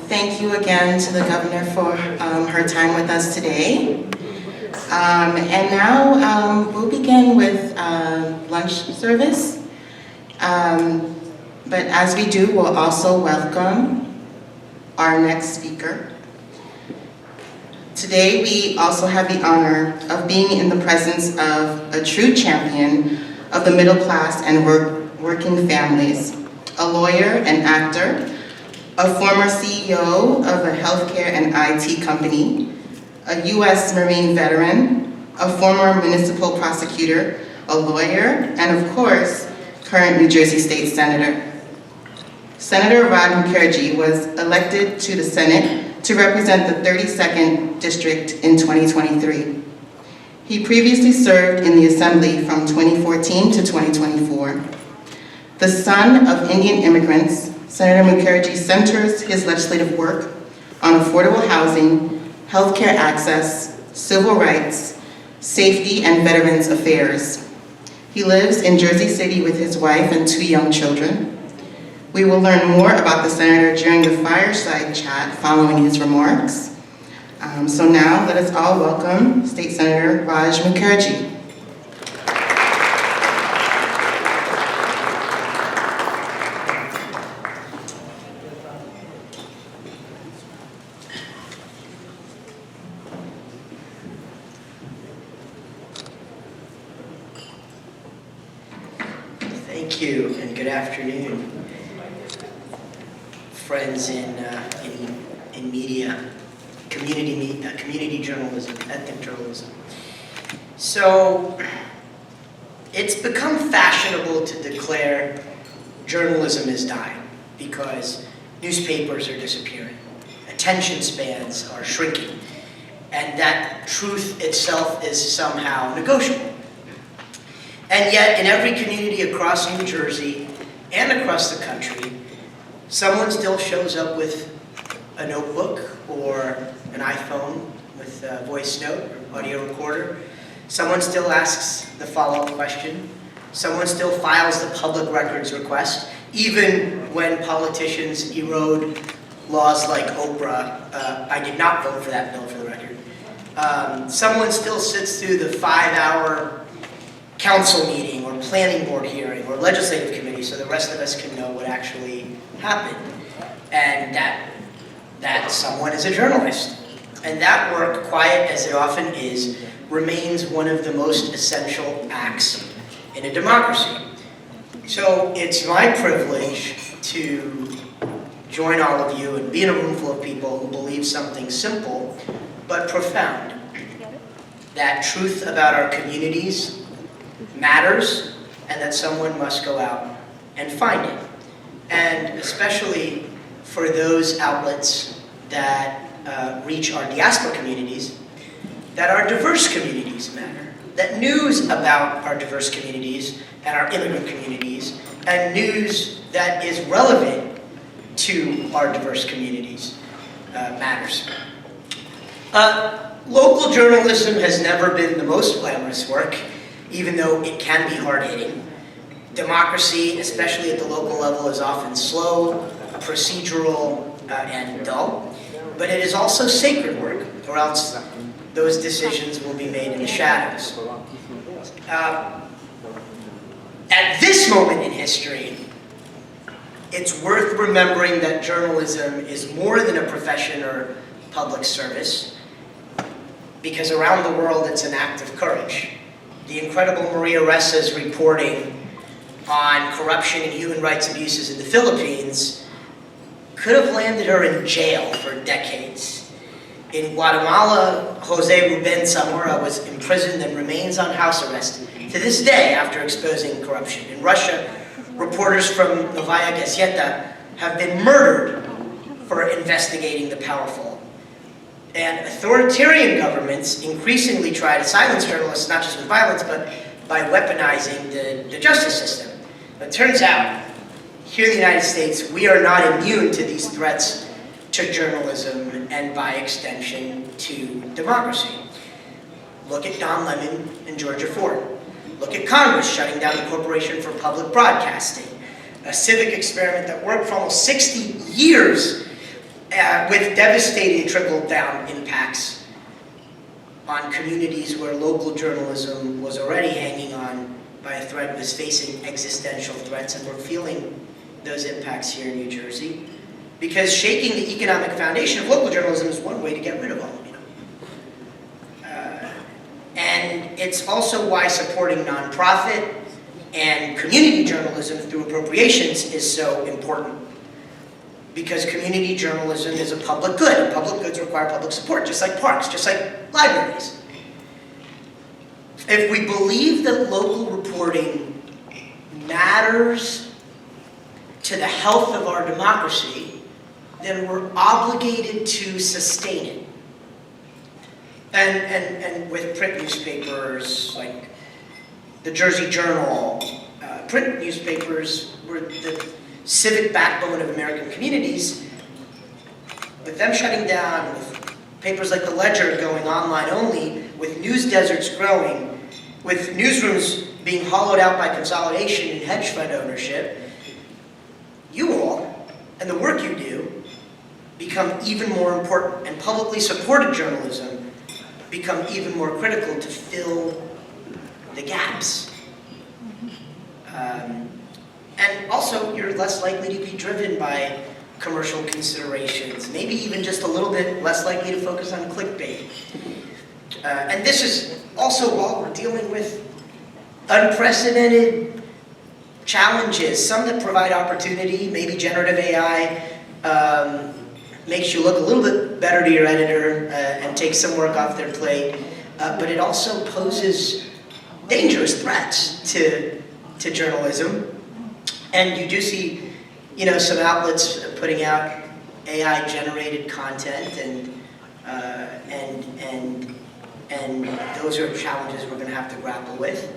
Thank you again to the governor for her time with us today. And now we'll begin with lunch service. But as we do, we'll also welcome our next speaker. Today, we also have the honor of being in the presence of a true champion of the middle class and working families, a lawyer and actor, a former CEO of a healthcare and IT company, a U.S. Marine veteran, a former municipal prosecutor, a lawyer, and of course, current New Jersey State Senator. Senator Raj Mukherji was elected to the Senate to represent the 32nd District in 2023. He previously served in the Assembly from 2014 to 2024. The son of Indian immigrants, Senator Mukherji centers his legislative work on affordable housing, healthcare access, civil rights, safety, and veterans affairs. He lives in Jersey City with his wife and 2 young children. We will learn more about the senator during the fireside chat following his remarks. So now let us all welcome State Senator Raj Mukherji. Thank you, and good afternoon, friends in media, community journalism, ethnic journalism. So, it's become fashionable to declare journalism is dying because newspapers are disappearing, attention spans are shrinking, and that truth itself is somehow negotiable. And yet, in every community across New Jersey and across the country, someone still shows up with a notebook or an iPhone with a voice note or audio recorder. Someone still asks the follow-up question. Someone still files the public records request, even when politicians erode laws like Oprah. I did not vote for that bill, for the record. Someone still sits through the 5-hour council meeting or planning board hearing or legislative committee so the rest of us can know what actually happened. And that someone is a journalist. And that work, quiet as it often is, remains one of the most essential acts in a democracy. So it's my privilege to join all of you and be in a room full of people who believe something simple but profound. That truth about our communities matters, and that someone must go out and find it. And especially for those outlets that reach our diaspora communities, that our diverse communities matter. That news about our diverse communities and our immigrant communities, and news that is relevant to our diverse communities matters. Local journalism has never been the most glamorous work, even though it can be hard-hitting. Democracy, especially at the local level, is often slow, procedural, and dull. But it is also sacred work, or else those decisions will be made in the shadows. At this moment in history, it's worth remembering that journalism is more than a profession or public service, because around the world it's an act of courage. The incredible Maria Ressa's reporting on corruption and human rights abuses in the Philippines could have landed her in jail for decades. In Guatemala, Jose Ruben Zamora was imprisoned and remains on house arrest to this day after exposing corruption. In Russia, reporters from Novaya Gazeta have been murdered for investigating the powerful. And authoritarian governments increasingly try to silence journalists, not just with violence, but by weaponizing the justice system. But it turns out, here in the United States, we are not immune to these threats to journalism and, by extension, to democracy. Look at Don Lemon and Georgia Ford. Look at Congress shutting down the Corporation for Public Broadcasting, a civic experiment that worked for almost 60 years with devastating trickle-down impacts on communities where local journalism was already hanging on by a thread, was facing existential threats, and we're feeling those impacts here in New Jersey. Because shaking the economic foundation of local journalism is one way to get rid of all of it. And it's also why supporting nonprofit and community journalism through appropriations is so important. Because community journalism is a public good, and public goods require public support, just like parks, just like libraries. If we believe that local reporting matters to the health of our democracy, then we're obligated to sustain it. And with print newspapers like the Jersey Journal, print newspapers were the civic backbone of American communities. With them shutting down, with papers like the Ledger going online only, with news deserts growing, with newsrooms being hollowed out by consolidation and hedge fund ownership, you all and the work you do become even more important, and publicly supported journalism become even more critical to fill the gaps. And also, you're less likely to be driven by commercial considerations, maybe even just a little bit less likely to focus on clickbait. And this is also while we're dealing with unprecedented challenges, some that provide opportunity. Maybe generative AI makes you look a little bit better to your editor and takes some work off their plate, but it also poses dangerous threats to journalism. And you do see, some outlets putting out AI-generated content, and those are challenges we're going to have to grapple with,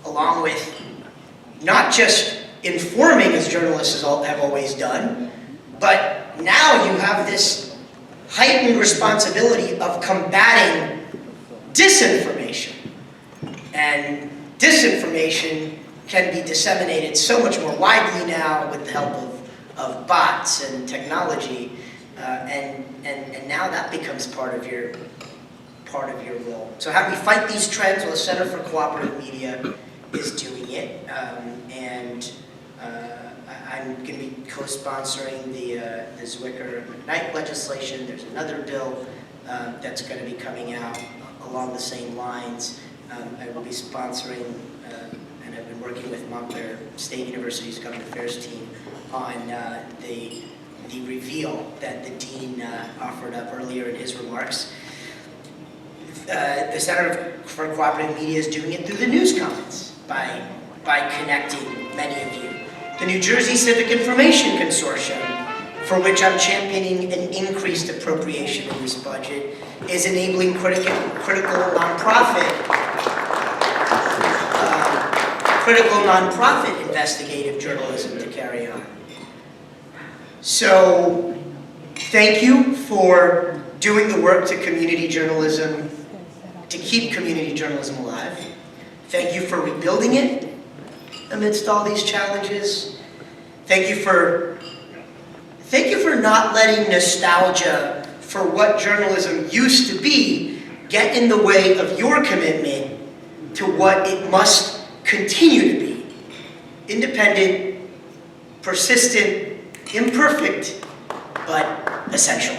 along with not just informing as journalists have always done, but now you have this heightened responsibility of combating disinformation. And disinformation can be disseminated so much more widely now with the help of bots and technology, and now that becomes part of your role. So how do we fight these trends? Well, the Center for Cooperative Media is doing it, and I'm going to be co-sponsoring the Zwicker-McKnight legislation. There's another bill that's going to be coming out along the same lines. I will be sponsoring, and I've been working with Montclair State University's Government Affairs team on the reveal that the dean offered up earlier in his remarks. The Center for Cooperative Media is doing it through the News Commons by connecting many of you. The New Jersey Civic Information Consortium, for which I'm championing an increased appropriation in this budget, is enabling critical nonprofit investigative journalism to carry on. So, thank you for doing the work to community journalism, to keep community journalism alive. Thank you for rebuilding it amidst all these challenges. Thank you for not letting nostalgia for what journalism used to be get in the way of your commitment to what it must continue to be. Independent, persistent, imperfect, but essential.